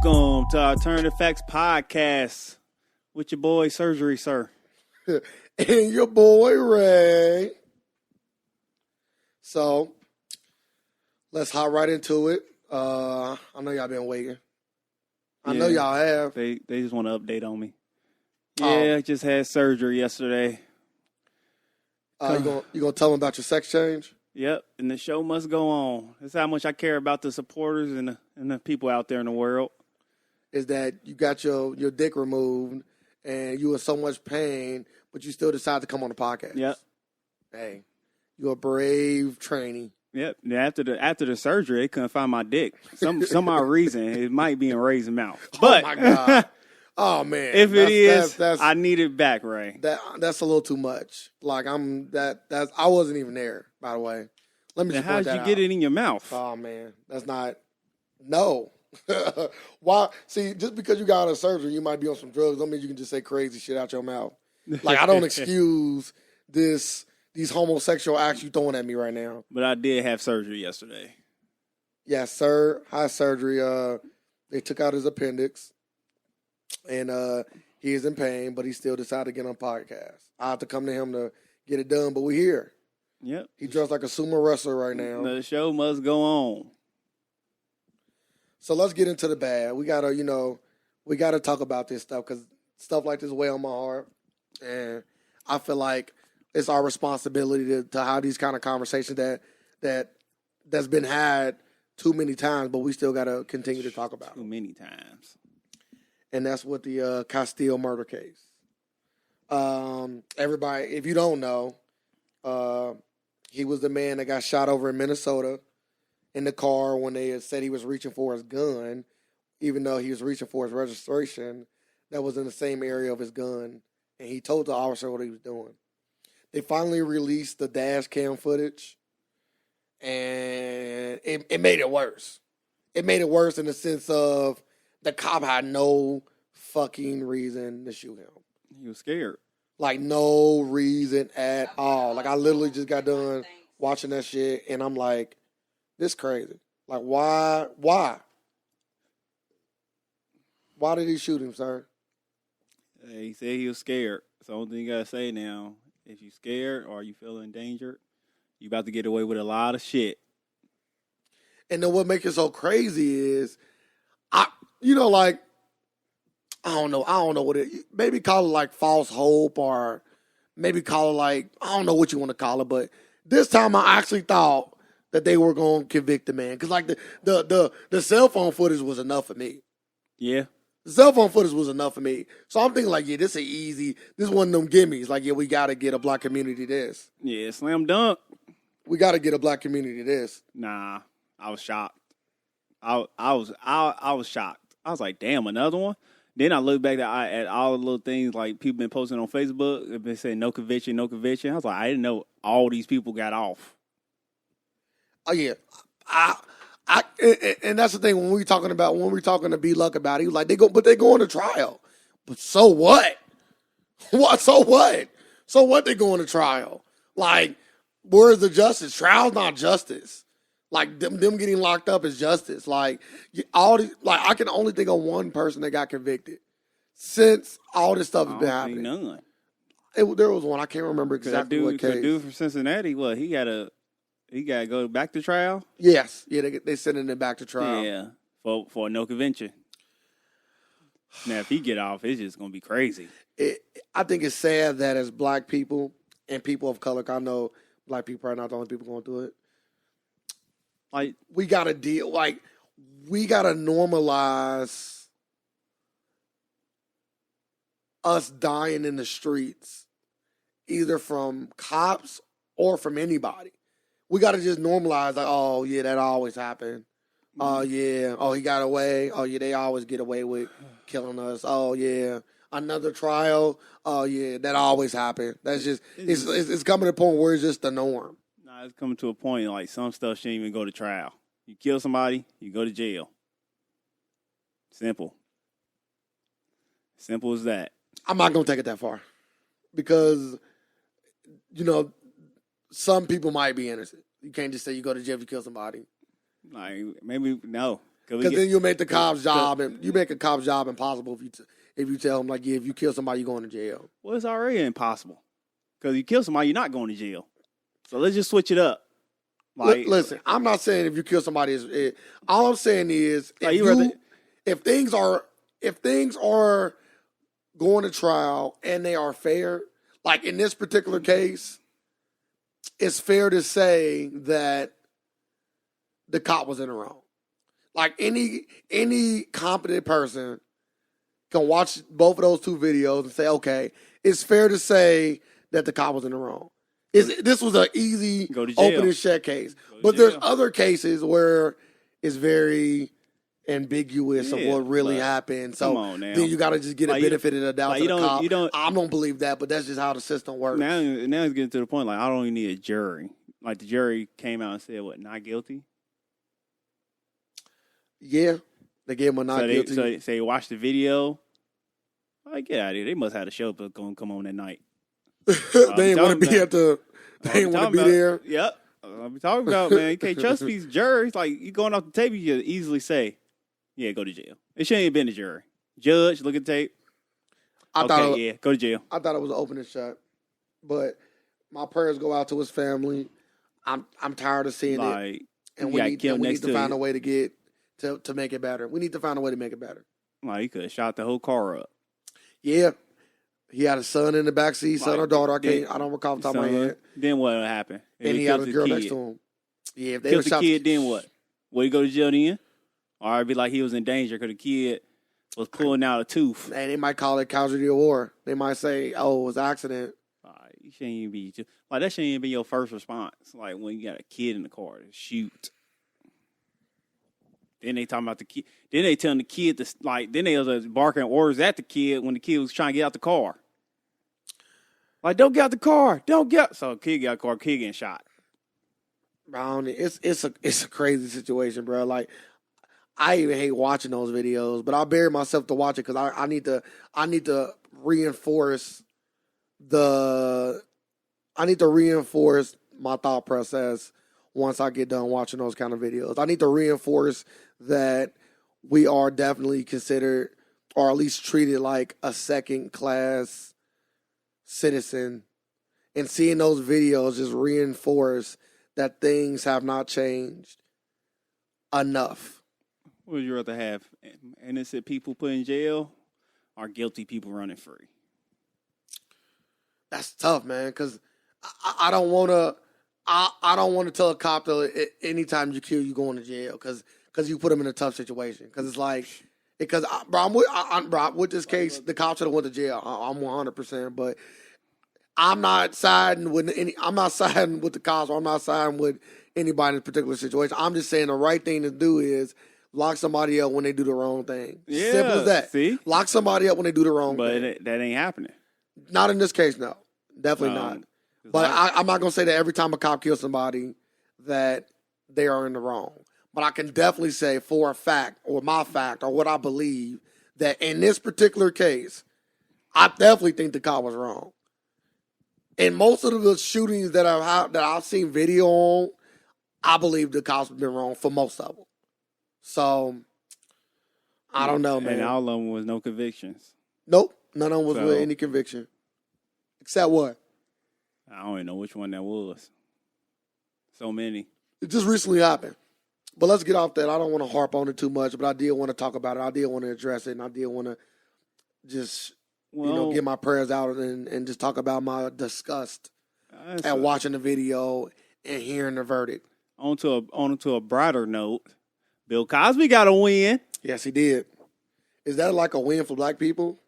Welcome to Alternative Facts Podcast with your boy Surgery Sir. And your boy Ray. So, let's hop right into it. I know y'all been waiting. I know y'all have. They just want to update on me. Yeah, I just had surgery yesterday. You gonna tell them about your sex change? Yep, and the show must go on. That's how much I care about the supporters and the people out there in the world. Is that you got your dick removed and you were so much pain, but you still decided to come on the podcast? Yep. Hey, you're a brave trainee. Yep. After the surgery, they couldn't find my dick. Some odd reason it might be in Ray's mouth. But oh my god. Oh man. If it is, I need it back, Ray. That's a little too much. Like I wasn't even there, by the way. Let me just how point did that you out. get it in your mouth? Oh man. That's not no. Why? See, just because you got out of surgery, you might be on some drugs. Don't mean you can just say crazy shit out your mouth. Like I don't excuse these homosexual acts you throwing at me right now. But I did have surgery yesterday. Yes, sir. High surgery. They took out his appendix, and he is in pain, but he still decided to get on podcast. I have to come to him to get it done, but we're here. Yep. He dressed like a sumo wrestler right now. The show must go on. So let's get into the bad. We gotta talk about this stuff because stuff like this weigh on my heart, and I feel like it's our responsibility to have these kind of conversations that's been had too many times, but we still gotta continue to talk about too many times. And that's with the Castile murder case. Everybody, if you don't know, he was the man that got shot over in Minnesota in the car when they had said he was reaching for his gun, even though he was reaching for his registration that was in the same area of his gun, and he told the officer what he was doing. They finally released the dash cam footage, and it made it worse. It made it worse in the sense of the cop had no fucking reason to shoot him. He was scared. Like, no reason at all. Like, I literally just got done watching that shit, and I'm like, this crazy. Like, why? Why did he shoot him, sir? He said he was scared. It's the only thing you got to say now. If you scared or you feel endangered, you about to get away with a lot of shit. And then what makes it so crazy is, I don't know what it, maybe call it like false hope or maybe call it like, I don't know what you want to call it, but this time I actually thought that they were going to convict the man. Because like the cell phone footage was enough for me. Yeah. The cell phone footage was enough for me. So I'm thinking like, yeah, this is one of them gimmies. Like, yeah, we got to get a black community this. Yeah, slam dunk. We got to get a black community this. Nah, I was shocked. I was shocked. I was like, damn, another one? Then I look back at all the little things like people been posting on Facebook. They've been saying no conviction, no conviction. I was like, I didn't know all these people got off. Oh yeah, and that's the thing when we're talking to B Luck about it. He was like, they going to trial, but so what? What? So what? So what? They going to trial? Like, where's the justice? Trial's not justice. Like them getting locked up is justice. Like I can only think of one person that got convicted since all this stuff has been happening. None. There was one. I can't remember exactly what case. The dude from Cincinnati, what he got to go back to trial. Yes, yeah, they sending him back to trial. Yeah, for no convention. Now, if he get off, it's just gonna be crazy. I think it's sad that as black people and people of color, I know black people are not the only people going through it. Like, we got to normalize us dying in the streets, either from cops or from anybody. We got to just normalize, like, oh, yeah, that always happened. Oh, yeah. Oh, he got away. Oh, yeah, they always get away with killing us. Oh, yeah. Another trial. Oh, yeah, that always happened. That's just, it's coming to a point where it's just the norm. It's coming to a point like some stuff shouldn't even go to trial. You kill somebody, you go to jail. Simple. Simple as that. I'm not going to take it that far because, some people might be innocent. You can't just say you go to jail if you kill somebody. Like, maybe, no. Because then you make the cop's job, and you make a cop's job impossible if you tell him like, yeah, if you kill somebody, you're going to jail. Well, it's already impossible because you kill somebody, you're not going to jail. So let's just switch it up. Like, listen, I'm not saying if you kill somebody, all I'm saying is if things are going to trial and they are fair, like in this particular case, it's fair to say that the cop was in the wrong. Like any competent person can watch both of those two videos and say, okay, it's fair to say that the cop was in the wrong. This was an easy open and shut case. But there's other cases where it's very ambiguous of what really happened. So then you got to just get a benefit of the doubt to the cop. I don't believe that, but that's just how the system works. Now it's getting to the point, like, I don't even need a jury. Like, the jury came out and said, what, not guilty? Yeah, they gave him a not guilty. So they watched the video. Like, get out of here. They must have a show going to come on that night. They ain't want to be at the. They ain't want to be there. Yep. I'm talking about, man. You can't trust these juries. Like, you going off the tape, you can easily say, yeah, go to jail. It shouldn't have been a jury. Judge, look at the tape. Go to jail. I thought it was an open and shut. But my prayers go out to his family. I'm tired of seeing it. And we need to find a way to get to make it better. We need to find a way to make it better. Like, he could have shot the whole car up. Yeah. He had a son in the backseat, son or daughter. I don't recall off the top of my head. Then what happened? And he had a girl next to him. Yeah, if they killed the kid, then what? Would he go to jail then? Or it'd be like he was in danger because the kid was pulling out a tooth. And they might call it casualty of war. They might say, oh, it was an accident. You shouldn't even be like, that shouldn't even be your first response. Like, when you got a kid in the car, to shoot. Then they talking about the kid. Then they telling the kid to, like, then they was barking orders at the kid when the kid was trying to get out the car. Like, don't get out the car. Don't get. So the kid got out the car, kid getting shot. Bro, it's a crazy situation, bro. Like, I even hate watching those videos, but I bury myself to watch it because I need to reinforce my thought process once I get done watching those kind of videos. I need to reinforce that we are definitely considered, or at least treated like a second-class citizen. And seeing those videos just reinforce that things have not changed enough. Would you rather have innocent people put in jail or guilty people running free? That's tough, man, because I don't want to. I don't want to tell a cop that anytime you kill, you going to jail because you put them in a tough situation. Because it's like, with this case, the cops should have went to jail. I'm 100%, but I'm not siding with I'm not siding with the cops. Or I'm not siding with anybody in this particular situation. I'm just saying the right thing to do is lock somebody up when they do the wrong thing. Yeah, simple as that. See? Lock somebody up when they do the wrong thing. But that ain't happening. Not in this case, no. Definitely not. But I'm not going to say that every time a cop kills somebody that they are in the wrong. But I can definitely say for a fact, or my fact, or what I believe, that in this particular case, I definitely think the cop was wrong. In most of the shootings that I've seen video on, I believe the cops have been wrong for most of them. So, I don't know, man. And all of them was no convictions. Nope. None of them was with any conviction. Except what? I don't even know which one that was. So many. It just recently happened. But let's get off that. I don't want to harp on it too much, but I did want to talk about it. I did want to address it, and I did want to just, get my prayers out and just talk about my disgust at watching the video and hearing the verdict. On to a brighter note, Bill Cosby got a win. Yes, he did. Is that like a win for black people?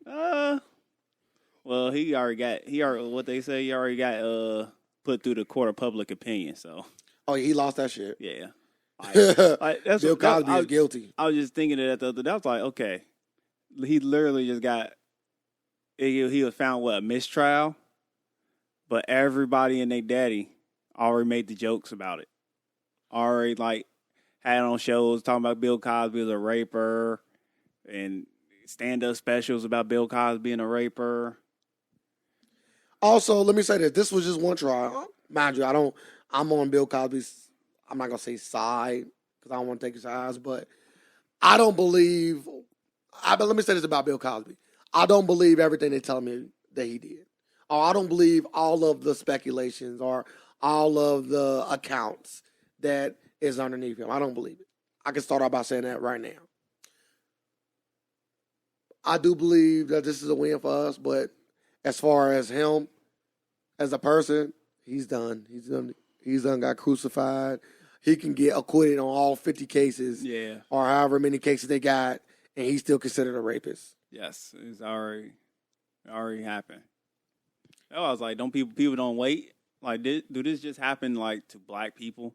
Well, he already got put through the court of public opinion. So. Oh, he lost that shit. Yeah. Bill Cosby is guilty. I was just thinking of that the other day. I was like, okay, he literally just got. He was found a mistrial, but everybody and their daddy already made the jokes about it. Already had on shows talking about Bill Cosby as a raper, and stand-up specials about Bill Cosby being a raper. Also, let me say this. This was just one trial. Mind you, I'm on Bill Cosby's, I'm not going to say side, because I don't want to take his sides, but I don't believe. But let me say this about Bill Cosby. I don't believe everything they tell me that he did. Or I don't believe all of the speculations or all of the accounts that is underneath him. I don't believe it. I can start out by saying that right now. I do believe that this is a win for us, but as far as him as a person, he's done. He's done got crucified. He can get acquitted on all 50 cases. Yeah. Or however many cases they got, and he's still considered a rapist. Yes, it's already happened. I was like, don't people don't wait? Like, do this just happen like to black people?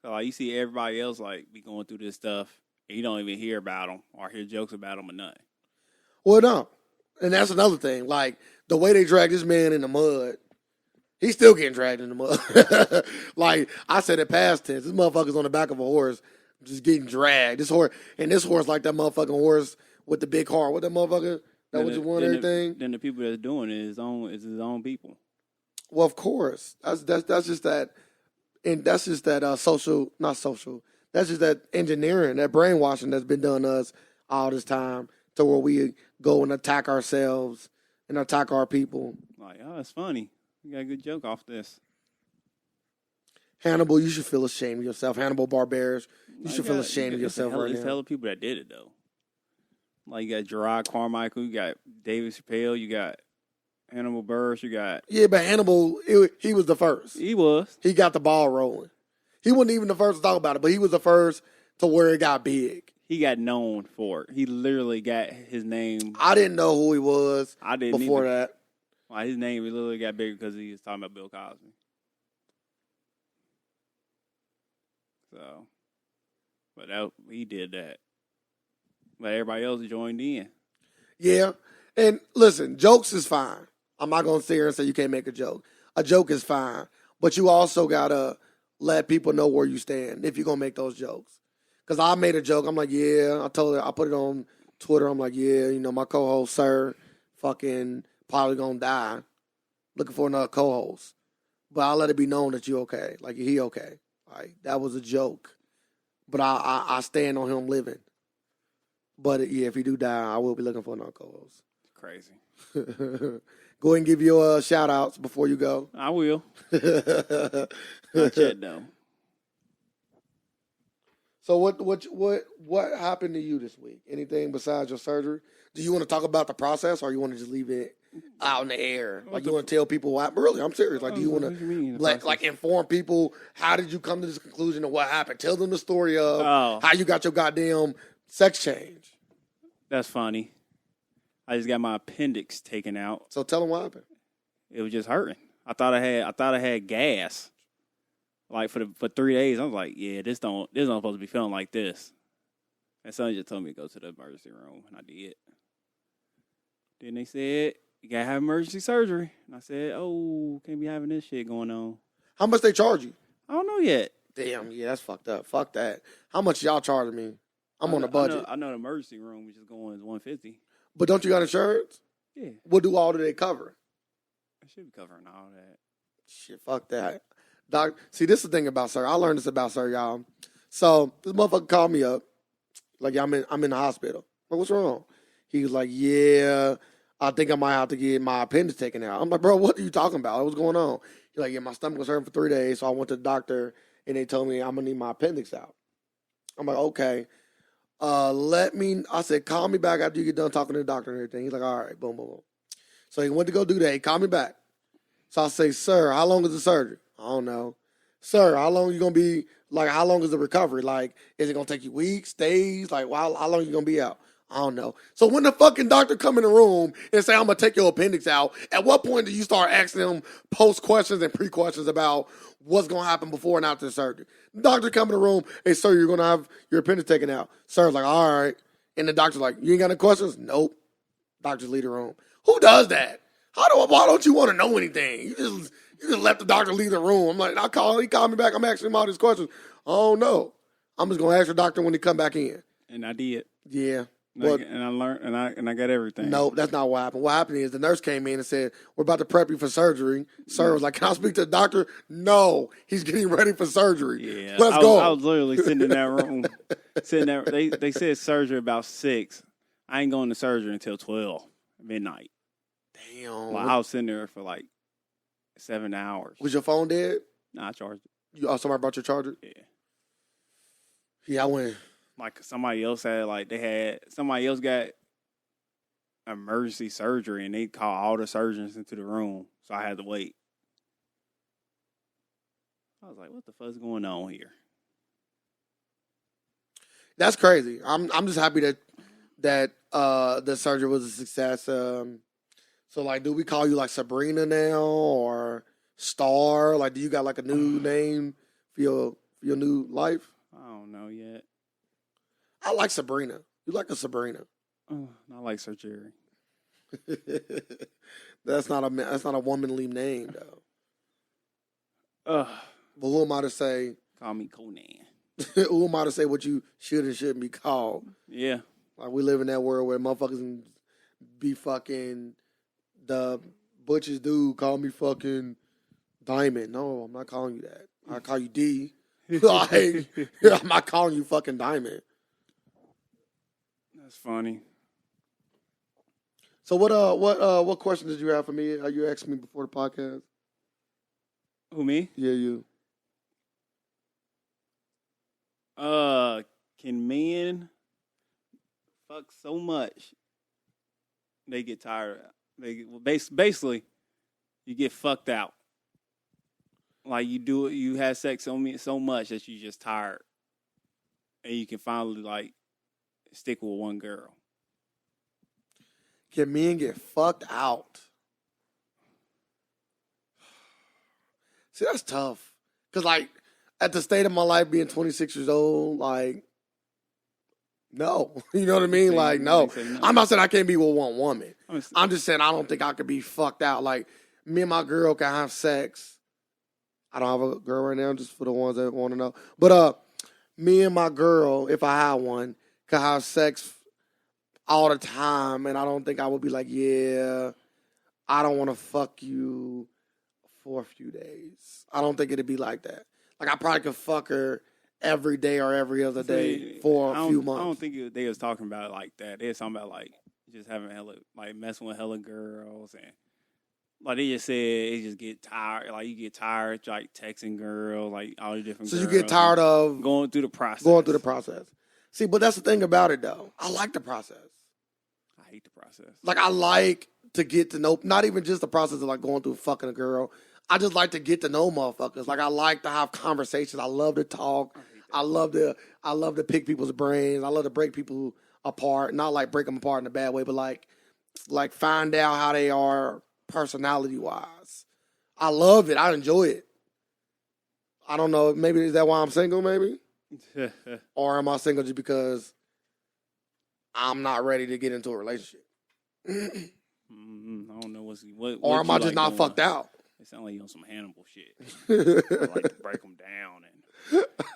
So, like, you see everybody else like be going through this stuff, and you don't even hear about them or hear jokes about them or nothing. Well, no, and that's another thing. Like the way they drag this man in the mud, he's still getting dragged in the mud. Like I said it past tense. This motherfucker's on the back of a horse, just getting dragged. This horse like that motherfucking horse with the big car. What that motherfucker? That was won everything. Then the people that's doing it is his own people. Well, of course. That's just that, and that's just that not social. That's just that engineering, that brainwashing that's been done to us all this time, to where we go and attack ourselves and attack our people. Like, oh, it's funny. You got a good joke off this. Hannibal, you should feel ashamed of yourself. Hannibal Barbarians, you should feel ashamed of yourself right now. There's hella people that did it, though. Like, you got Gerard Carmichael, you got David Chappelle, you got Hannibal Buress, you got... Yeah, but Hannibal, he was the first. He was. He got the ball rolling. He wasn't even the first to talk about it, but he was the first to where it got big. He got known for it. He literally got his name... I didn't know who he was before that. Well, his name literally got bigger because he was talking about Bill Cosby. So, but he did that. But everybody else joined in. Yeah. And listen, jokes is fine. I'm not going to sit here and say you can't make a joke. A joke is fine. But you also got to let people know where you stand if you're going to make those jokes. Because I made a joke. I'm like, yeah. I put it on Twitter. I'm like, yeah, my co-host, sir, fucking probably going to die. Looking for another co-host. But I'll let it be known that you okay. Like, he okay. Like, that was a joke. But I stand on him living. But, yeah, if he do die, I will be looking for another co-host. Crazy. Go ahead and give your shout-outs before you go. I will. Not yet, though. So what happened to you this week? Anything besides your surgery? Do you want to talk about the process, or you want to just leave it out in the air? Like, you want to tell people what happened? Really, I'm serious. Like, do you want to like inform people? How did you come to this conclusion of what happened? Tell them the story of how you got your goddamn sex change. That's funny. I just got my appendix taken out. So tell them what happened. It was just hurting. I thought I had gas. Like for 3 days, I was like, yeah, this don't supposed to be feeling like this. And someone just told me to go to the emergency room, and I did. Then they said, you gotta have emergency surgery. And I said, oh, can't be having this shit going on. How much they charge you? I don't know yet. Damn, yeah, that's fucked up. Fuck that. How much y'all charging me? I'm on a budget. I know the emergency room is just going is $150. But don't you got insurance? Yeah. What do all do they cover? I should be covering all that. Shit, fuck that. Doc, see, this is the thing about sir. I learned this about sir, y'all. So this motherfucker called me up. Like, I'm in the hospital. Like, what's wrong? He was like, yeah, I think I might have to get my appendix taken out. I'm like, bro, what are you talking about? What's going on? He's like, yeah, my stomach was hurting for 3 days, so I went to the doctor, and they told me I'm going to need my appendix out. I'm like, okay. I said, call me back after you get done talking to the doctor and everything. He's like, all right, boom, boom, boom. So he went to go do that. He called me back. So I say, sir, how long is the surgery? I don't know. Sir, how long you going to be, like, how long is the recovery? Like, is it going to take you weeks, days? Like, how long you going to be out? I don't know. So when the fucking doctor come in the room and say, I'm going to take your appendix out, at what point do you start asking them post questions and pre-questions about what's going to happen before and after the surgery? The doctor come in the room, hey, sir, you're going to have your appendix taken out. Sir's like, all right. And the doctor's like, you ain't got any questions? Nope. Doctor's leave the room. Who does that? Why don't you want to know anything? You just let the doctor leave the room. I'm like, he called me back. I'm asking him all these questions. Oh, no. I'm just going to ask the doctor when he come back in. And I did. Yeah. And I learned, and I got everything. No, that's not what happened. What happened is the nurse came in and said, we're about to prep you for surgery. Sir was like, can I speak to the doctor? No, he's getting ready for surgery. Yeah. Let's go. I was literally sitting in that room. Sitting there, they said surgery about 6. I ain't going to surgery until 12 midnight. Damn. Like, I was sitting there for like 7 hours. Was your phone dead? Nah, I charged it. Somebody brought your charger? Yeah. Yeah, I went. Like somebody else somebody else got emergency surgery and they called all the surgeons into the room. So I had to wait. I was like, what the fuck's going on here? That's crazy. I'm just happy that the surgery was a success. So like, do we call you like Sabrina now or Star? Like, do you got like a new name for your new life? I don't know yet. I like Sabrina. You like a Sabrina? I like surgery. That's not a womanly name though. But who am I to say? Call me Conan. Who am I to say what you should and shouldn't be called? Yeah. Like, we live in that world where motherfuckers can be fucking the butchest dude call me fucking Diamond. No, I'm not calling you that. I call you D. Like, I'm not calling you fucking Diamond. That's funny. So what question did you have for me? You asked me before the podcast. Who, me? Yeah, you. Can men fuck so much they get tired? Basically, you get fucked out. Like you have sex so much that you just tired, and you can finally like stick with one girl. Can men get fucked out? See, that's tough. Cause like at the state of my life, being 26 years old, like, no, you know what I mean? Like, no. I'm not saying I can't be with one woman. I'm just saying I don't think I could be fucked out. Like, me and my girl can have sex. I don't have a girl right now, just for the ones that want to know. But me and my girl, if I had one, could have sex all the time, and I don't think I would be like, yeah, I don't want to fuck you for a few days. I don't think it'd be like that. Like, I probably could fuck her every day or every other day for a few months. I don't think they was talking about it like that. They was talking about like just having messing with hella girls, and like they just said they just get tired. Like, you get tired like texting girls, like all the different. So girls, you get tired of going through the process. See, but that's the thing about it though. I like the process. I hate the process. Like, I like to get to know, not even just the process of like going through fucking a girl. I just like to get to know motherfuckers. Like, I like to have conversations. I love to talk. I love to pick people's brains. I love to break people apart. Not like break them apart in a bad way, but like find out how they are personality wise. I love it. I enjoy it. I don't know. Maybe is that why I'm single? Maybe, or am I single just because I'm not ready to get into a relationship? I don't know what or am I just not fucked out? It sounds like you on some Hannibal shit. I like to break them down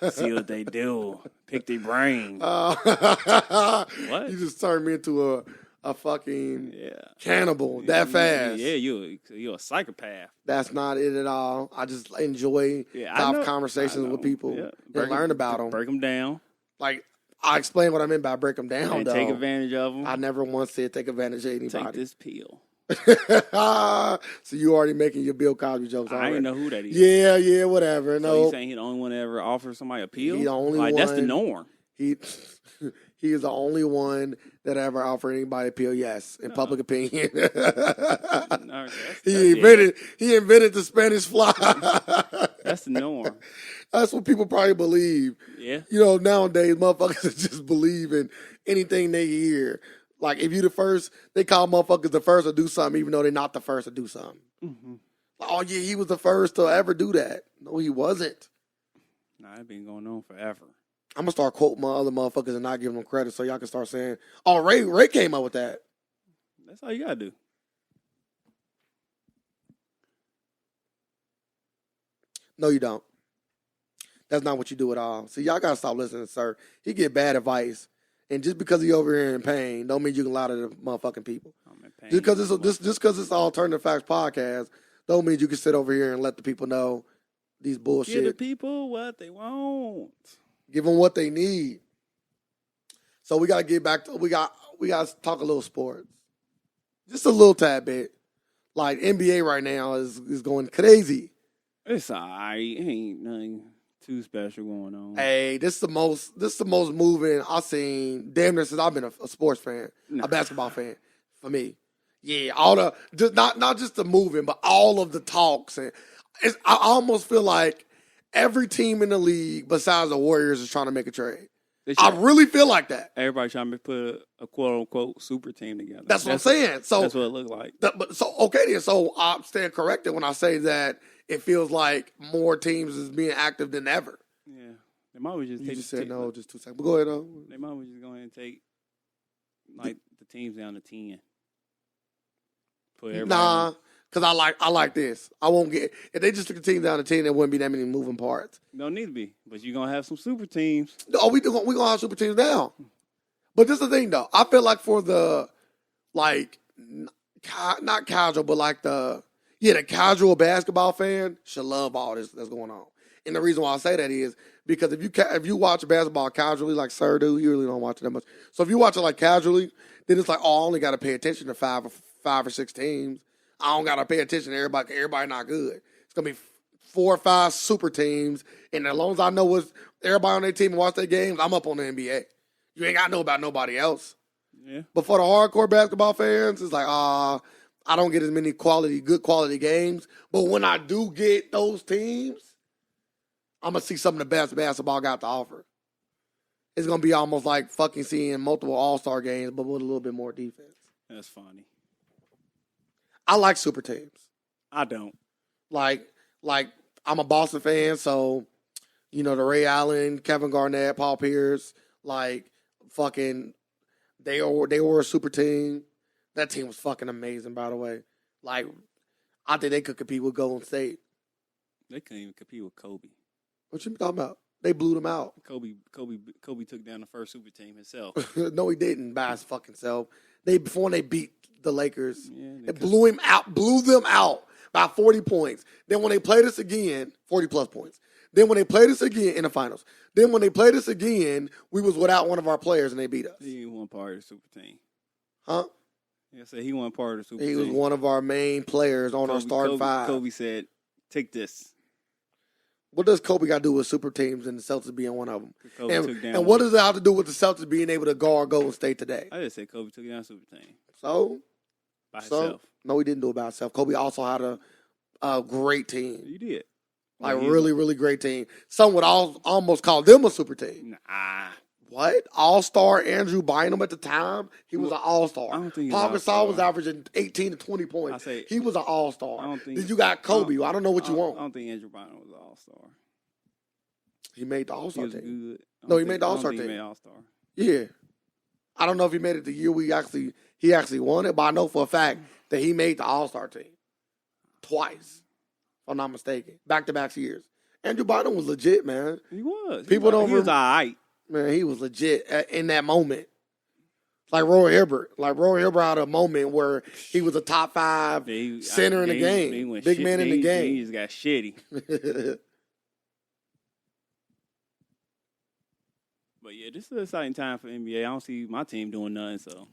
and see what they do. Pick their brain. What? You just turned me into a fucking cannibal that fast. Yeah, you're a psychopath. That's not it at all. I just enjoy to have conversations with people and learn about them. Break them down. Like, I explained what I meant by break them down, and though. Take advantage of them. I never once said take advantage of anybody. Take this pill. So you already making your Bill Cosby jokes already. I didn't know who that is. Yeah, whatever. So you saying he the only one to ever offer somebody a pill? He the only one. That's the norm. He is the only one that ever offered anybody a pill. Yes, in public opinion. No, he invented the Spanish fly. That's the norm. That's what people probably believe. Yeah. You know, nowadays motherfuckers just believe in anything they hear. Like, if you the first, they call motherfuckers the first to do something, even though they're not the first to do something. Mm-hmm. Like, oh, yeah, he was the first to ever do that. No, he wasn't. Nah, it's been going on forever. I'm going to start quoting my other motherfuckers and not giving them credit so y'all can start saying, oh, Ray came up with that. That's all you got to do. No, you don't. That's not what you do at all. See, y'all got to stop listening, sir. He get bad advice. And just because he over here in pain, don't mean you can lie to the motherfucking people. I'm in pain. Just because it's an Alternative Facts podcast, don't mean you can sit over here and let the people know these bullshit. Give the people what they want. Give them what they need. So we got to get back to we got to talk a little sports, just a little tad bit. Like NBA right now is going crazy. It's alright. Ain't nothing too special going on. Hey, this is the most moving I've seen damn near since I've been a sports fan, a basketball fan. For me, yeah, all the not just the moving, but all of the talks, and I almost feel like every team in the league besides the Warriors is trying to make a trade. I really feel like that. Everybody trying to put a quote unquote super team together. That's what I'm saying. So that's what it looks like. So I'm staying corrected when I say that it feels like more teams is being active than ever. Yeah, they might just you just said no, just 2 seconds. But go ahead though. They might just go ahead and take like the teams down to 10. Nah. Because I like this. I won't get if they just took the team down to 10, there wouldn't be that many moving parts. Don't need to be, but you're gonna have some super teams. Oh, we gonna have super teams now. But this is the thing though. I feel like for the like not casual, but like the casual basketball fan should love all this that's going on. And the reason why I say that is because if you watch basketball casually, like Sir do, you really don't watch it that much. So if you watch it like casually, then it's like, oh, I only got to pay attention to five or six teams. I don't gotta pay attention to everybody. Everybody not good. It's gonna be 4 or 5 super teams, and as long as I know what everybody on their team and watch their games, I'm up on the NBA. You ain't gotta know about nobody else. Yeah. But for the hardcore basketball fans, it's like, I don't get as many good quality games. But when I do get those teams, I'm gonna see some of the best basketball got to offer. It's gonna be almost like fucking seeing multiple All-Star games, but with a little bit more defense. That's funny. I like super teams. I don't. Like I'm a Boston fan, so the Ray Allen, Kevin Garnett, Paul Pierce, like fucking they were a super team. That team was fucking amazing, by the way. Like I think they could compete with Golden State. They couldn't even compete with Kobe. What you talking about? They blew them out. Kobe took down the first super team himself. No, he didn't by his fucking self. Before they beat the Lakers, they blew them out by 40 points. Then when they played us again, 40 plus points. Then when they played us again in the finals, then when they played us again, we was without one of our players and they beat us. He wasn't part of the super team. Huh? Yeah, I said he wasn't part of the super team. He was one of our main players on our starting five. Kobe said, "Take this." What does Kobe got to do with super teams and the Celtics being one of them? And what does it have to do with the Celtics being able to guard Golden State today? I just said Kobe took down super team. So? By himself. No, he didn't do it by himself. Kobe also had a great team. You did. Like really, really great team. Some would almost call them a super team. Nah. What? All-star Andrew Bynum at the time? He was an all-star. I don't think Paul Gasol was averaging 18 to 20 points. He was an all-star. Then you got Kobe. I don't know what you want. I don't think Andrew Bynum was an all-star. He made the all-star team. Good. No, he made the all-star team. He made all-star. Yeah. I don't know if he made it the year he actually won it, but I know for a fact that he made the all-star team. Twice. If I'm not mistaken. Back-to-back years. Andrew Bynum was legit, man. He was. He was all right. Man, he was legit in that moment. Like Roy Hibbert. Like Roy Hibbert had a moment where he was a top 5 center in the game. Big man in the game. He just got shitty. But yeah, this is an exciting time for NBA. I don't see my team doing nothing, so.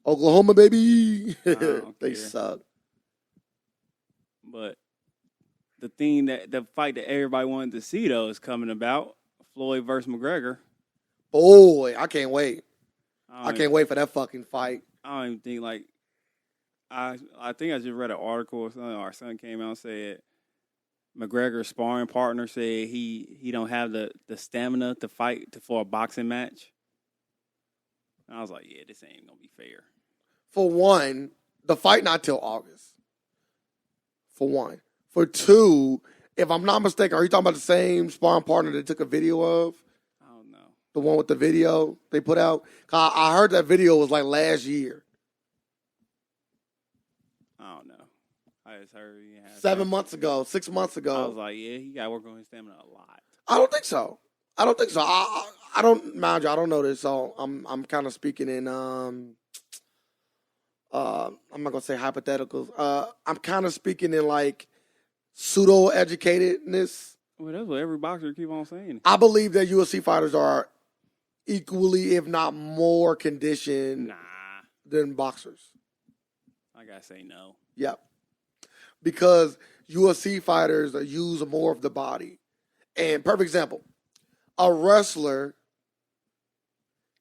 Oklahoma, baby. They suck. But the fight that everybody wanted to see, though, is coming about. Floyd versus McGregor. Boy, I can't wait. I can't wait for that fucking fight. I don't even think, like, I think I just read an article or something. Our son came out and said McGregor's sparring partner said he don't have the stamina to fight for a boxing match. And I was like, yeah, this ain't gonna be fair. For one, the fight not till August. For one. For two, if I'm not mistaken, are you talking about the same sparring partner they took a video of? I don't know. The one with the video they put out? I heard that video was like last year. I don't know. I just heard 7 months ago, 6 months ago. I was like, yeah, he got to work on his stamina a lot. I don't think so. I don't mind you. I don't know this, so I'm kind of speaking in I'm not gonna say hypotheticals. I'm kind of speaking in like pseudo educatedness. Well, that's what every boxer keep on saying. I believe that UFC fighters are equally, if not more, conditioned Nah, than boxers. I gotta say no. Yep. Because UFC fighters use more of the body. And perfect example, a wrestler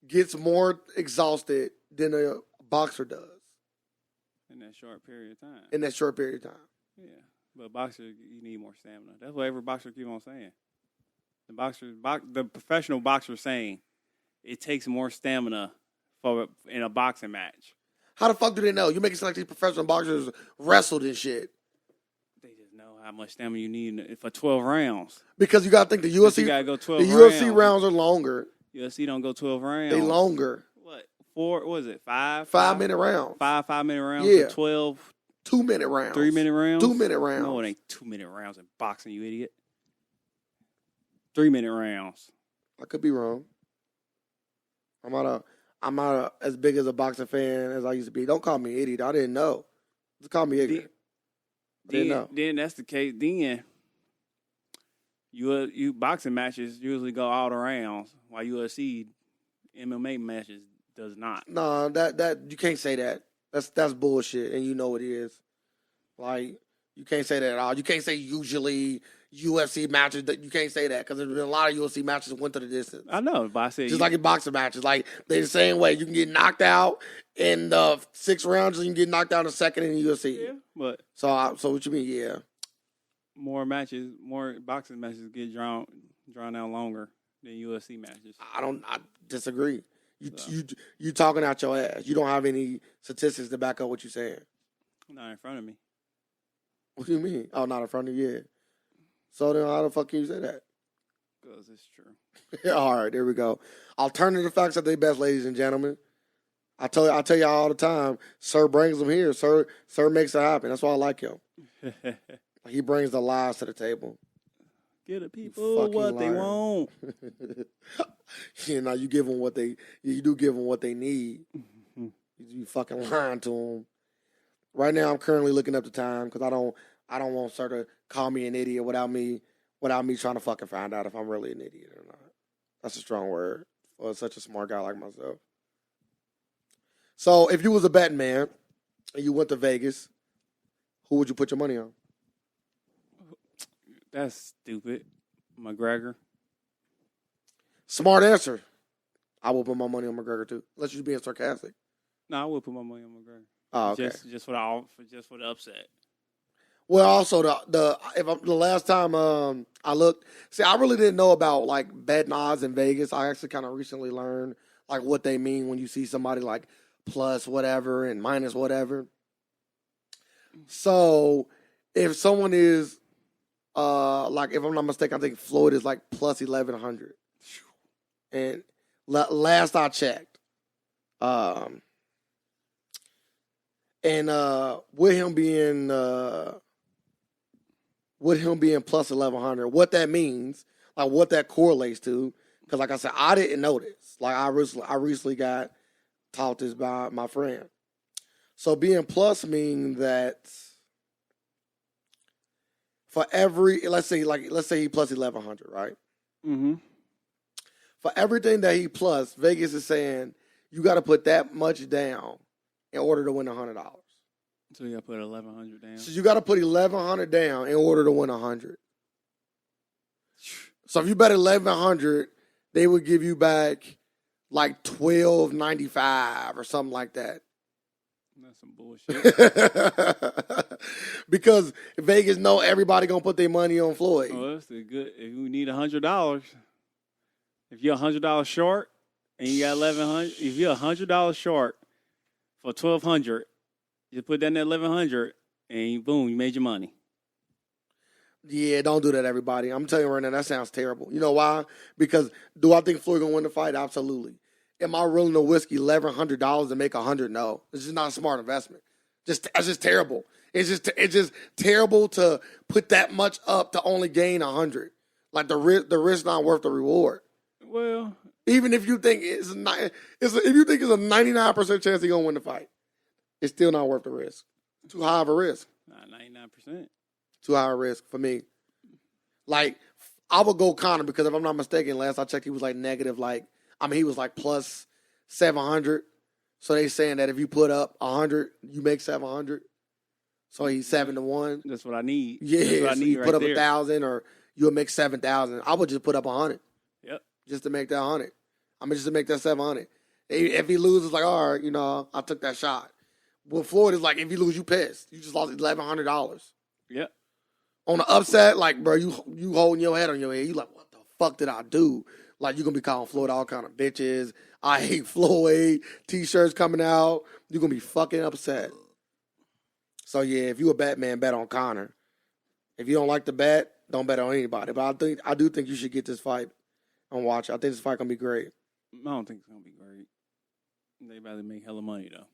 gets more exhausted than a boxer does In that short period of time. in that short period of time. Yeah, but boxer, you need more stamina. That's what every boxer keep on saying. The professional boxer saying it takes more stamina in a boxing match. How the fuck do they know? You make it sound like these professional boxers wrestled and shit. They just know how much stamina you need for 12 rounds. Because you got to think the UFC, You gotta go 12 the rounds. UFC rounds are longer. UFC don't go 12 rounds. They longer. What? What was it? 5 minute rounds. 5-minute rounds. Yeah. 12 2-minute rounds. 3-minute rounds. 2-minute rounds. No, it ain't 2-minute rounds in boxing, you idiot. 3-minute rounds. I could be wrong. I'm not as big as a boxing fan as I used to be. Don't call me an idiot. I didn't know. Just call me ignorant. Then that's the case. Then you boxing matches usually go all the rounds, while UFC MMA matches does not. No, that you can't say that. That's bullshit, and you know it is. Like, you can't say that at all. You can't say usually UFC matches. That you can't say that because there's been a lot of UFC matches that went to the distance. I know, but I said Just like in boxing matches, like they're the same way. You can get knocked out in the 6 rounds, and you can get knocked out in the second in the UFC. yeah, but So what you mean? Yeah. more boxing matches get drawn out longer than UFC matches. I disagree. You talking out your ass. You don't have any statistics to back up what you're saying. Not in front of me. What do you mean? Oh, not in front of you. Yeah. So then how the fuck can you say that? Because it's true. All right, there we go. Alternative facts are the best, ladies and gentlemen. I tell y'all all the time, Sir brings them here. Sir makes it happen. That's why I like him. He brings the lies to the table. Give the people what they want. You know, you do give them what they need. You fucking lying to them. Right now, I'm currently looking up the time because I don't want Sir to call me an idiot without me trying to fucking find out if I'm really an idiot or not. That's a strong word for such a smart guy like myself. So, if you was a betting man and you went to Vegas, who would you put your money on? That's stupid. McGregor. Smart answer. I will put my money on McGregor too. Unless you're being sarcastic. No, I would put my money on McGregor. Oh, okay. Just for the upset. Well, also the last time I looked, see, I really didn't know about like betting odds in Vegas. I actually kind of recently learned like what they mean when you see somebody like plus whatever and minus whatever. So if someone is like, if I'm not mistaken, I think Floyd is like plus 1,100. And last I checked, and with him being plus 1,100, what that means, like what that correlates to, because like I said, I didn't know this. Like I recently got taught this by my friend. So being plus means that for every, let's say he plus 1,100, right? Mm-hmm. For everything that he plus, Vegas is saying you got to put that much down in order to win $100. So you got to put 1,100 down. So you got to put 1,100 down in order to win 100. So if you bet 1,100, they would give you back like $1,295 or something like that. That's some bullshit. Because Vegas know everybody gonna put their money on Floyd. Oh, that's a good. If you need $100, if you're $100 short and you got 1,100, if you're $100 short for 1,200, you put that in that 1,100 and boom, you made your money. Yeah, don't do that, everybody. I'm telling you right now, that sounds terrible. You know why? Because do I think Floyd gonna win the fight? Absolutely. Am I willing to whiskey $1,100 to make 100? No, it's just not a smart investment. It's just terrible. It's just terrible to put that much up to only gain 100. Like the risk not worth the reward. Well, even if you think it's a 99% chance he's gonna win the fight, it's still not worth the risk. Too high of a risk. not 99%. Too high a risk for me. Like I would go Conor because if I'm not mistaken, last I checked he was like negative like I mean, he was like plus 700. So they saying that if you put up 100, you make 700. So he's 7-1. That's what I need. Yeah, That's what I so need you right put up there. 1,000 or you'll make 7,000. I would just put up 100. Yep. Just to make that 100. I mean, just to make that 700. If he loses, like, all right, I took that shot. Well, Floyd is like, if you lose, you pissed. You just lost $1,100. Yep. On the upset, like, bro, you holding your head on your head. You like, what the fuck did I do? Like, you going to be calling Floyd all kind of bitches. I hate Floyd. T-shirts coming out. You're going to be fucking upset. So, yeah, if you a bet man, bet on Conor. If you don't like the bet, don't bet on anybody. But I do think you should get this fight and watch it. I think this fight going to be great. I don't think it's going to be great. They about to make hella money, though.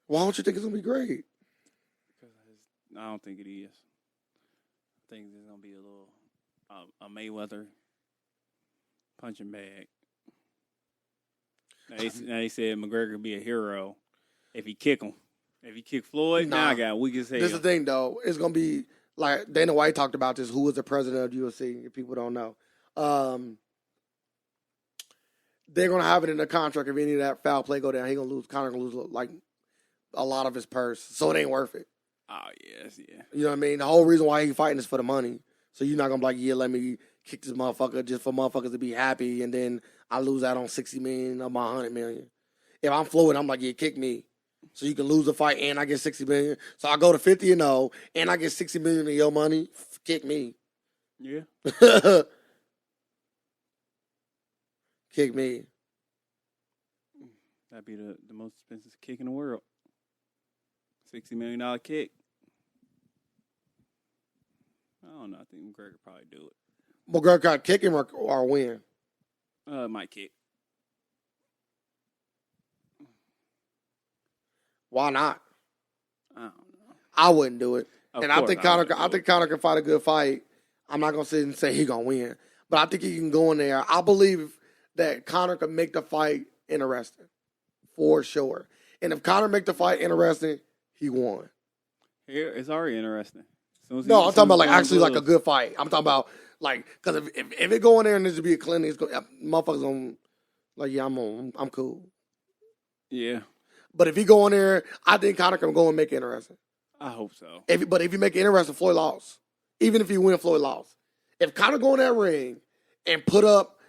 Why don't you think it's going to be great? I don't think it is. I think there's going to be a little a Mayweather punching bag. Now they said McGregor could be a hero if he kick him. If he kick Floyd, now I got weak as hell. This is the thing, though. It's going to be like Dana White talked about this, who was the president of the UFC, if people don't know. They're going to have it in the contract. If any of that foul play go down, Conor going to lose like a lot of his purse. So it ain't worth it. Oh, yes, yeah. You know what I mean? The whole reason why he fighting is for the money. So you're not going to be like, yeah, let me kick this motherfucker just for motherfuckers to be happy, and then I lose out on $60 million of my $100 million. If I'm Floyd, I'm like, yeah, kick me. So you can lose the fight and I get $60 million. So I go to 50-0 and I get $60 million of your money. Kick me. Yeah. Kick me. That'd be the most expensive kick in the world. $60 million kick. I don't know. I think McGregor could probably do it. McGregor got kick him or win? Might kick. Why not? I don't know. I wouldn't do it. And I think Conor can fight a good fight. I'm not gonna sit and say he's gonna win, but I think he can go in there. I believe that Conor can make the fight interesting, for sure. And if Conor make the fight interesting, he won. Here, it's already interesting. I'm talking about like actually like a good fight. I'm talking about like because if it go in there and there's to be a clinic, motherfuckers on like yeah I'm cool. Yeah. But if he go in there, I think Conor can go and make it interesting. I hope so. But if you make it interesting, Floyd lost. Even if you win, Floyd lost. If Conor go in that ring and put up,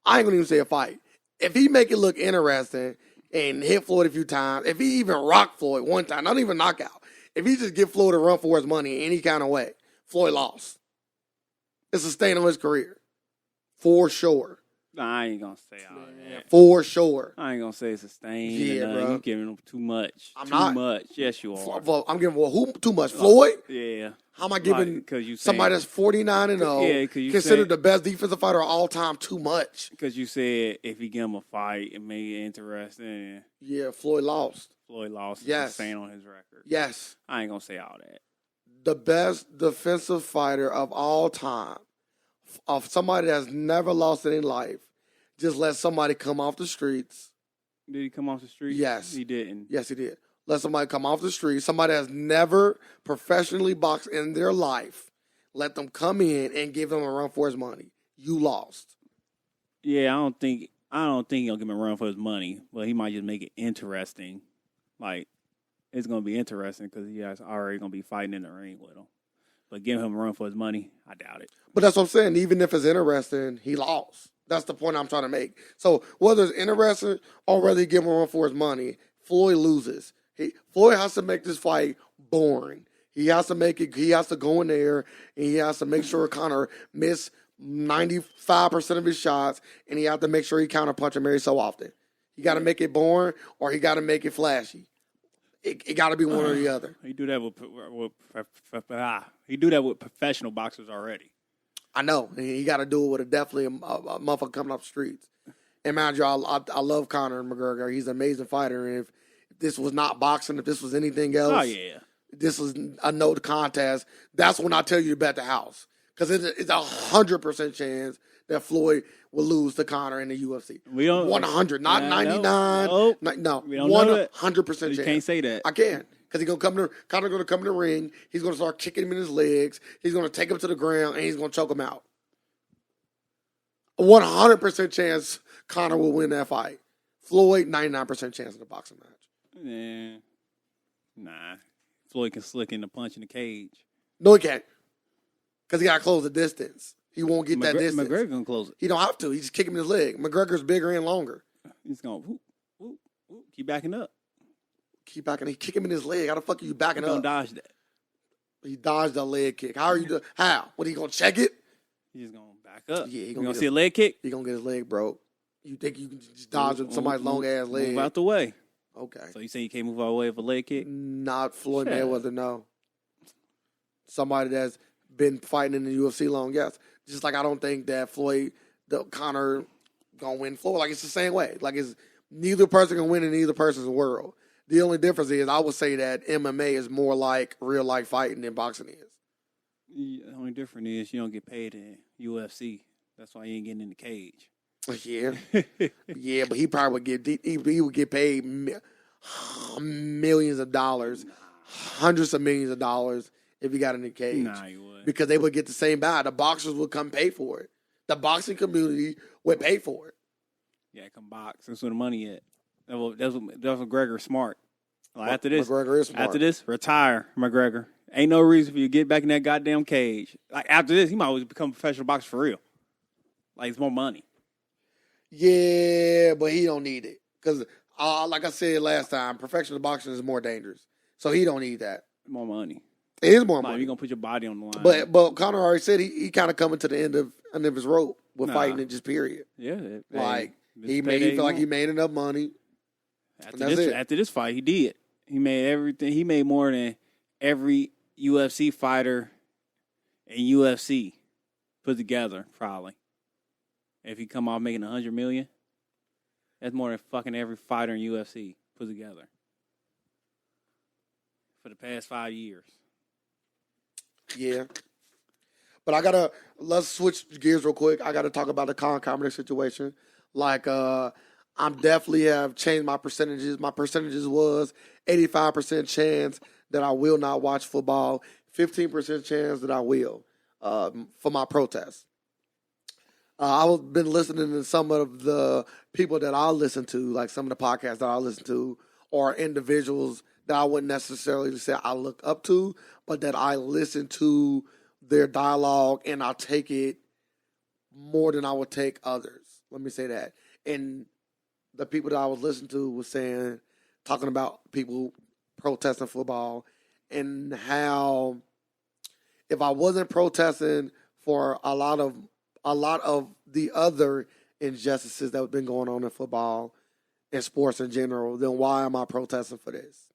I ain't gonna even say a fight. If he make it look interesting and hit Floyd a few times, if he even rock Floyd one time, not even knockout, if he just give Floyd a run for his money in any kind of way, Floyd lost. It's a stain on his career. For sure. Nah, I ain't gonna say all that. For sure. I ain't gonna say it's a stain. Yeah, bro. You giving him too much. I'm too not. much. Yes, you are. I'm giving who too much? Floyd? Yeah. How am I giving you somebody that's 49-0, considered the best defensive fighter of all time, too much? Because you said if he give him a fight, it made it interesting. Yeah, Floyd lost. Floyd lost. Yes. Staying on his record. Yes. I ain't gonna say all that. The best defensive fighter of all time, of somebody that's never lost in life, just let somebody come off the streets. Did he come off the street? Yes. He didn't. Yes, he did. Let somebody come off the street. Somebody that's never professionally boxed in their life. Let them come in and give him a run for his money. You lost. Yeah, I don't think he'll give him a run for his money, but he might just make it interesting. Like, it's going to be interesting because he guys already going to be fighting in the ring with him. But giving him a run for his money, I doubt it. But that's what I'm saying. Even if it's interesting, he lost. That's the point I'm trying to make. So whether it's interesting or whether he give him a run for his money, Floyd loses. Floyd has to make this fight boring. He has to make it. He has to go in there and he has to make sure Conor miss 95% of his shots, and he has to make sure he counterpunch him every so often. He got to make it boring, or he got to make it flashy. It got to be one or the other. He do that with professional boxers already. I know. He got to do it with a motherfucker coming off the streets. And mind you, I love Conor McGregor. He's an amazing fighter. And if this was not boxing, if this was anything else, this was a no contest. That's when I tell you to bet the house. Because it's 100% chance that Floyd will lose to Conor in the UFC. We don't 100, not 99. No, we don't know 100% chance. You can't say that. I can. Because Conor going to come in the ring. He's going to start kicking him in his legs. He's going to take him to the ground, and he's going to choke him out. 100% chance Conor will win that fight. Floyd, 99% chance in the boxing match. Yeah. Nah. Floyd can slick in the punch in the cage. No, he can't. Because he got to close the distance. He won't get that distance. McGregor going to close it. He don't have to. He just kick him in his leg. McGregor's bigger and longer. He's going to keep backing up. Keep backing. He kick him in his leg. How the fuck are you backing up? Don't dodge that. He dodged a leg kick. How are you doing? How? What, he going to check it? He's just going to back up. Yeah, you going to see a leg kick? He going to get his leg broke. You think you can just dodge somebody's long-ass leg? Move out the way. Okay. So you say you can't move out the way of a leg kick? Not Floyd Mayweather, no. Somebody that's been fighting in the UFC long, yes. Just like I don't think that Conor gonna win Floyd. Like it's the same way. Like it's neither person can win in either person's world. The only difference is I would say that MMA is more like real life fighting than boxing is. The only difference is you don't get paid in UFC. That's why you ain't getting in the cage. Yeah, yeah, but he probably would he would get paid millions of dollars, hundreds of millions of dollars if he got in the cage. Nah, he would. Because they would get the same buy. The boxers would come pay for it. The boxing community would pay for it. Yeah, come box. That's where the money at. That's what McGregor's smart. Like after McGregor is smart. After this, retire, McGregor. Ain't no reason for you to get back in that goddamn cage. Like after this, he might always become a professional boxer for real. Like it's more money. Yeah, but he don't need it. Because like I said last time, professional boxing is more dangerous. So he don't need that. More money. It is more money. You're going to put your body on the line. But Conor already said he kind of coming to the end of his rope with fighting it, just period. Yeah. He feel like he made enough money. After this fight, he did. He made everything. He made more than every UFC fighter in UFC put together, probably. If he come off making $100 million, that's more than fucking every fighter in UFC put together for the past 5 years. Yeah. But let's switch gears real quick. I gotta talk about the Colin Kaepernick situation. Like, I'm definitely have changed my percentages. My percentages was 85% chance that I will not watch football, 15% chance that I will for my protest. I've been listening to some of the people that I listen to, like some of the podcasts that I listen to, or individuals that I wouldn't necessarily say I look up to, but that I listen to their dialogue and I take it more than I would take others. Let me say that. And the people that I was listening to was talking about people protesting football and how if I wasn't protesting for a lot of the other injustices that have been going on in football and sports in general, then why am I protesting for this?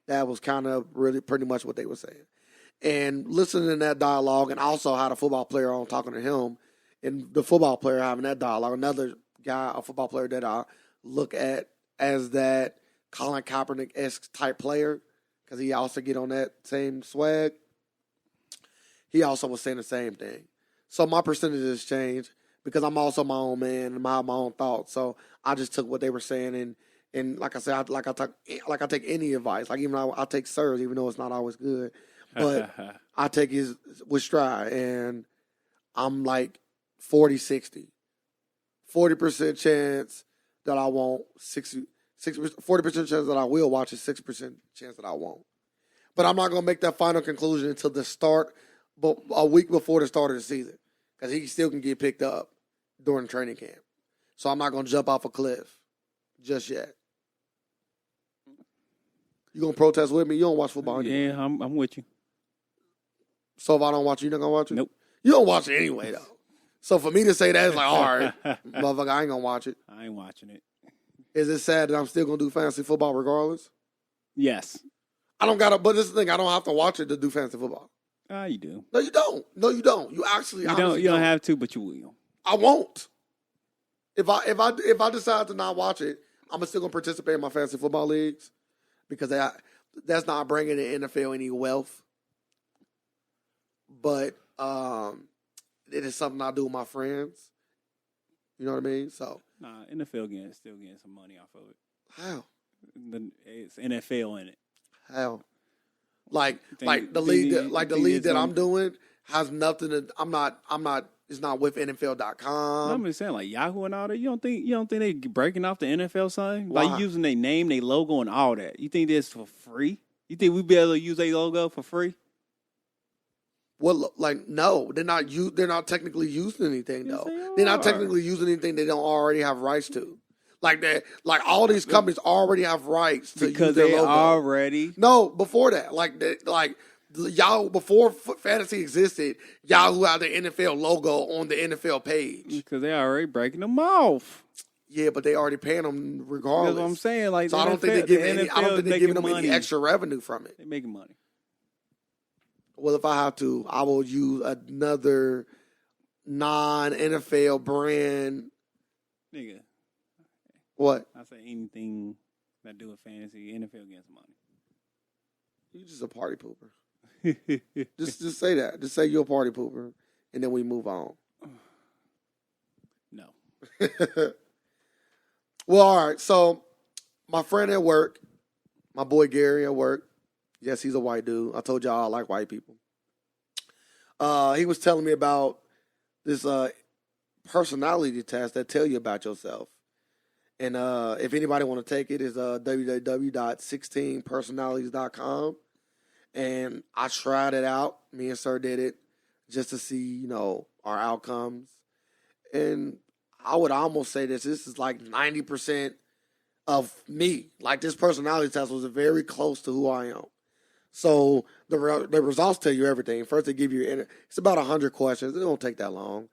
That was kind of really pretty much what they were saying. And listening to that dialogue, and also had a football player on talking to him, and the football player having that dialogue, another guy, a football player that I look at as that Colin Kaepernick-esque type player, because he also get on that same swag, he also was saying the same thing. So my percentages changed because I'm also my own man and I have my own thoughts. So I just took what they were saying and like I said, I take any advice. Like even I take Sir's, even though it's not always good, but I take his with stride, and I'm like 40-60, 40% chance that I won't, 40% chance that I will watch, is 6% chance that I won't. But I'm not gonna make that final conclusion until the start, but a week before the start of the season, because he still can get picked up during training camp. So I'm not gonna jump off a cliff just yet. You gonna protest with me? You don't watch football anyway. Yeah, I'm with you. So if I don't watch it, you're not gonna watch it? Nope. You don't watch it anyway, though. So for me to say that, it's like, all right, motherfucker, I ain't gonna watch it. I ain't watching it. Is it sad that I'm still gonna do fantasy football regardless? Yes. I don't gotta, but this is the thing, I don't have to watch it to do fantasy football. You do. No, you don't. No, you don't. You actually, you don't have to, but you will. I won't. If I decide to not watch it, I'm still gonna participate in my fantasy football leagues because that's not bringing the NFL any wealth. But it is something I do with my friends. You know what I mean? So NFL still getting some money off of it. How? It's NFL in it. How? The league that I'm doing has nothing to. I'm not. It's not with No, NFL.com. I'm just saying, like Yahoo and all that. You don't think they breaking off the NFL sign? Why? Like using their name, their logo, and all that. You think that's for free? You think we be able to use their logo for free? Well, like no, they're not. They're not technically using anything Yes, though. they They're not are. technically using anything they don't already have rights to. Like that. Like all these companies already have rights to Because use their they logo. already. No, before that, like Yahoo, before fantasy existed, Yahoo had the NFL logo on the NFL page. Because they already breaking them off. Yeah, but they already paying them regardless. That's what I'm saying. Like, So I don't think they're giving them any extra revenue from it. They making money. Well, if I have to, I will use another non-NFL brand. Nigga. What? I say anything that do with fantasy, NFL gets money. You just a party pooper. just say that. Just say you're a party pooper, and then we move on. No. Well, all right. So my friend at work, my boy Gary at work. Yes, he's a white dude. I told y'all I like white people. He was telling me about this personality test that tell you about yourself. And if anybody want to take it, it's www.16personalities.com. And I tried it out. Me and Sir did it just to see, our outcomes. And I would almost say this is like 90% of me. Like this personality test was very close to who I am. So the results tell you everything. First, they give you, it's about 100 questions. It don't take that long.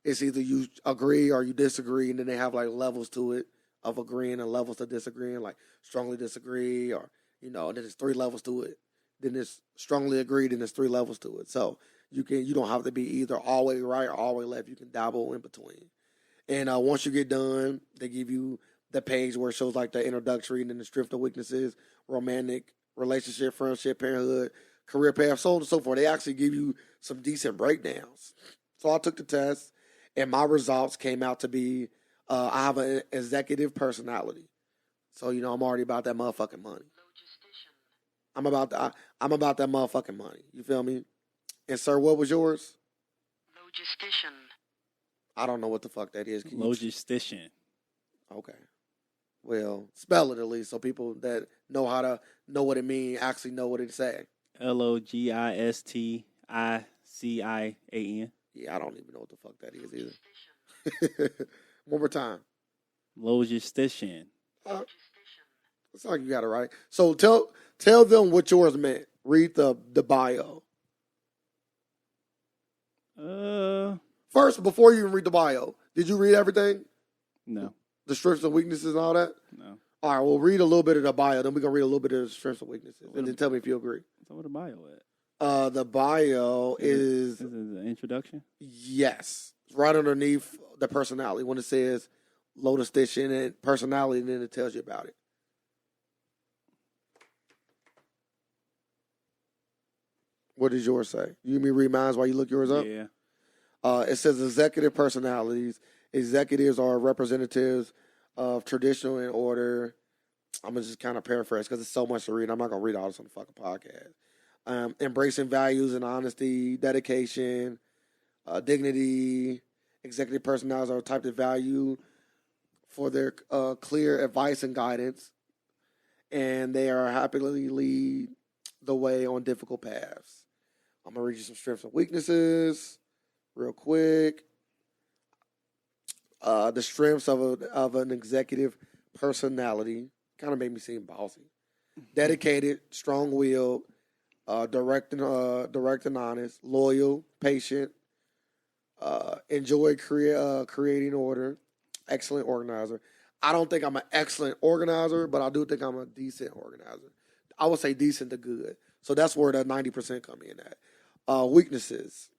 It's either you agree or you disagree, and then they have like levels to it of agreeing and levels to disagreeing, like strongly disagree, or and then there's 3 levels to it. Then it's strongly agreed, and there's 3 levels to it. So you don't have to be either all the way right or all the way left. You can dabble in between. And once you get done, they give you the page where it shows like the introductory and then the strengths and weaknesses, romantic, relationship, friendship, parenthood, career path, so on and so forth. They actually give you some decent breakdowns. So I took the test, and my results came out to be I have an executive personality. So I'm already about that motherfucking money. I'm about that motherfucking money. You feel me? And sir, what was yours? Logistician. I don't know what the fuck that is. Logistician. Okay. Well, spell it at least so people that know what it means actually know what it's saying. Logistician. Yeah, I don't even know what the fuck that is either. One more time. Logistician. It's like you got it right. So tell them what yours meant. Read the bio. First, before you even read the bio, did you read everything? No. The strengths and weaknesses and all that? No. All right, we'll read a little bit of the bio, then we're going to read a little bit of the strengths and weaknesses, and then tell me if you agree. So what the bio at? The bio is... This is an introduction? Yes. It's right underneath the personality. When it says logistician and personality, then it tells you about it. What does yours say? You need me to read mine while you look yours up? Yeah. It says executive personalities. Executives are representatives of traditional and order. I'm going to just kind of paraphrase because it's so much to read. I'm not going to read all this on the fucking podcast. Embracing values and honesty, dedication, dignity. Executive personalities are a type of value for their clear advice and guidance. And they are happily lead the way on difficult paths. I'm going to read you some strengths and weaknesses real quick. The strengths of an executive personality kind of made me seem bossy. Dedicated, strong-willed, direct and honest, loyal, patient, enjoy creating order, excellent organizer. I don't think I'm an excellent organizer, but I do think I'm a decent organizer. I would say decent to good. So that's where that 90% come in at. Weaknesses.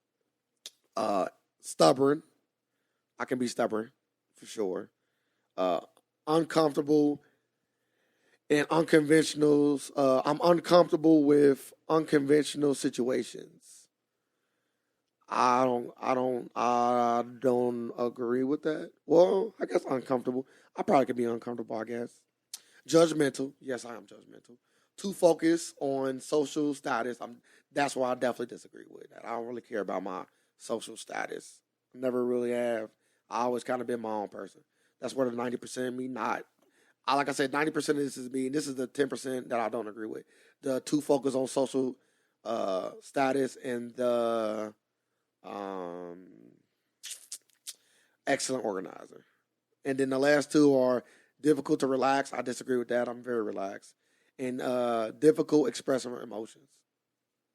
Stubborn. I can be stubborn, for sure. Uncomfortable and unconventionals. I'm uncomfortable with unconventional situations. I don't agree with that. Well, I guess uncomfortable. I probably could be uncomfortable, I guess. Judgmental. Yes, I am judgmental. Too focused on social status. That's where I definitely disagree with that. I don't really care about my social status. Never really have. I always kind of been my own person. That's where the 90% of me not. Like I said, 90% of this is me, and this is the 10% that I don't agree with. The two focus on social status and the excellent organizer. And then the last two are difficult to relax. I disagree with that. I'm very relaxed. And difficult expressing emotions.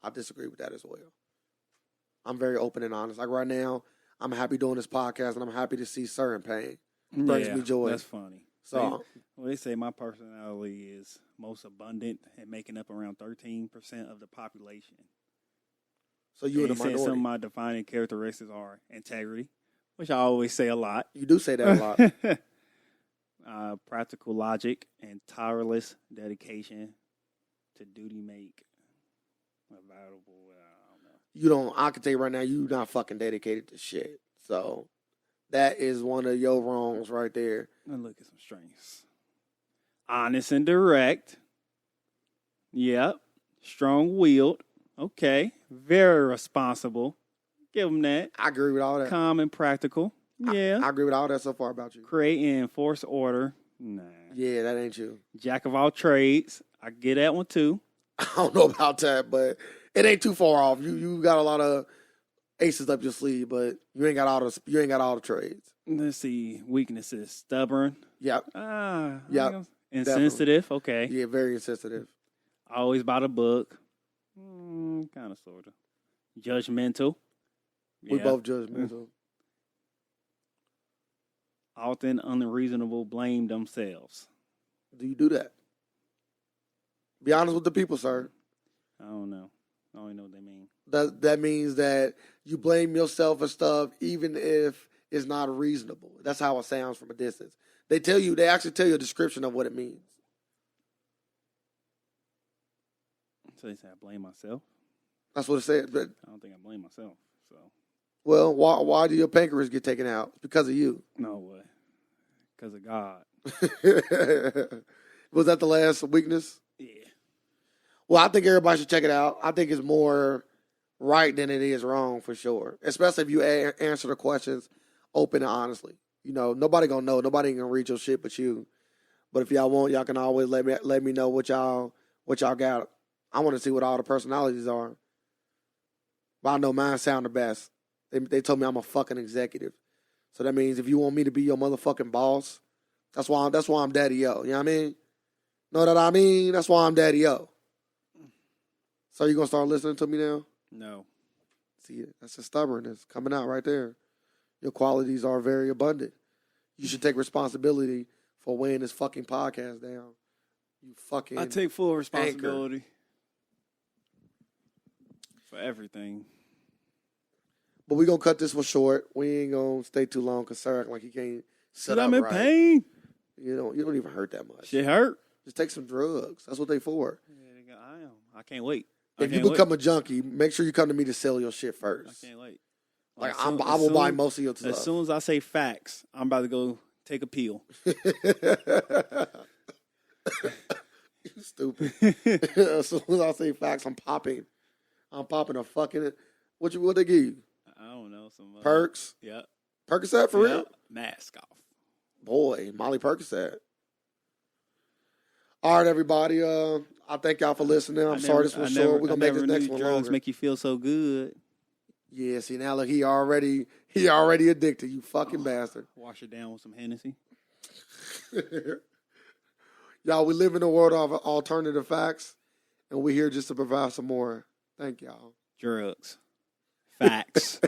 I disagree with that as well. I'm very open and honest. Like right now, I'm happy doing this podcast, and I'm happy to see Sir in pain. It brings me joy. That's funny. So, they say my personality is most abundant and making up around 13% of the population. So you're the minority. Some of my defining characteristics are integrity, which I always say a lot. You do say that a lot. Practical logic and tireless dedication to duty make available. I don't know. I can tell you right now, you're not fucking dedicated to shit. So that is one of your wrongs right there. Now look at some strengths. Honest and direct. Yep. Strong-willed. Okay. Very responsible. Give them that. I agree with all that. Calm and practical. Yeah. I agree with all that so far about you. Create and enforce order. Nah. Yeah, that ain't you. Jack of all trades. I get that one too. I don't know about that, but it ain't too far off. You got a lot of aces up your sleeve, but you ain't got all the trades. Let's see. Weaknesses. Stubborn. Yep. Yep. Insensitive. Definitely. Okay. Yeah, very insensitive. Always by the book. Kind of, sort of. Judgmental. We both judgmental. Often unreasonable, blame themselves. Do you do that? Be honest with the people, sir. I don't know. I don't know what they mean. That means that you blame yourself for stuff even if it's not reasonable. That's how it sounds from a distance. They actually tell you a description of what it means. So they say I blame myself? That's what it said. But I don't think I blame myself. So. Well, why do your pancreas get taken out? Because of you. No way. Because of God. Was that the last weakness? Yeah. Well, I think everybody should check it out. I think it's more right than it is wrong for sure. Especially if you answer the questions open and honestly. You know, nobody gonna know. Nobody gonna read your shit but you. But if y'all want, y'all can always let me know what y'all got. I want to see what all the personalities are. But I know mine sound the best. They told me I'm a fucking executive. So that means if you want me to be your motherfucking boss, that's why I'm Daddy O. You know what I mean? Know what I mean? That's why I'm Daddy O. So you gonna start listening to me now? No. See, that's the stubbornness coming out right there. Your qualities are very abundant. You should take responsibility for weighing this fucking podcast down. You fucking I take full responsibility for everything. But we gonna cut this one short. We ain't gonna stay too long because Sarah like he can't sit up I'm in right. pain. You don't even hurt that much. Shit hurt. Just take some drugs. That's what they for. Yeah, I am. I can't wait. If you become a junkie, make sure you come to me to sell your shit first. I can't wait. Like I will buy most of your stuff. As soon as I say facts, I'm about to go take a pill. You stupid. As soon as I say facts, I'm popping a fucking what they give you? I don't know. Some Perks. Yep. Percocet for real? Mask off. Boy, Molly Percocet. All right, everybody. I thank y'all for listening. I'm sorry this was short. We're gonna make this next one drugs longer. Make you feel so good. Yeah, see now look, he already addicted. You fucking bastard. Wash it down with some Hennessy. Y'all, we live in a world of alternative facts, and we're here just to provide some more. Thank y'all. Drugs. Facts.